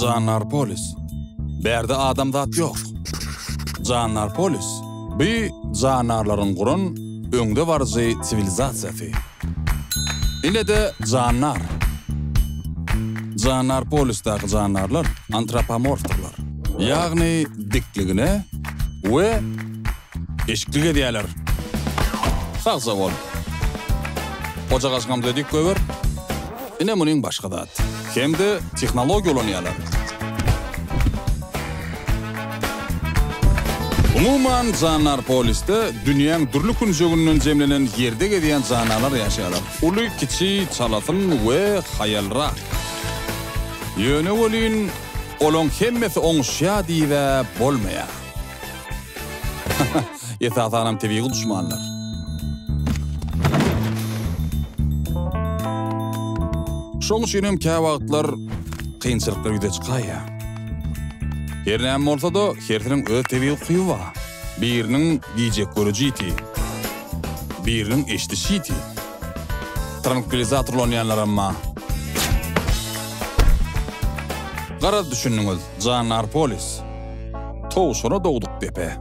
Canlar polis. Berde adam zat yok. Canlar polis. Bir canarların kurun öňde barjy sivilizasiýasy. Ine de canlar. Canlar polisdäki canlarlar antropomorfdurlar. Ýagny dikligine we eşiklige diýerler. Sagza bol. Hoca gaşgam dedik göwer. Ine munyň başga zat. Hemde tehnologiýa olanýarlar. Umuman canlar polisde dünýäň durly künjegünden jemlenen ýerde gedýän canlar ýaşaýarlar. Uly, kiçi, çalatyn we hayalrak. Ýöne bolyn, olan hemmesi oňuşýa diýip bolmaýar. Ýetatanam tebigy düşmanlar. Şoň üçin käme wagtlar kynçylyklar ýüze çykaýa. Her näme bolsa-da, hertiniň öz tebigy hukugy bar. Biriniň diýjek görejiti, biriniň eşdişiti. Tranquilizatorlanýanlar amma. Gara düşünüňiz, canlar polis. Toğuşuna doğduk bepe.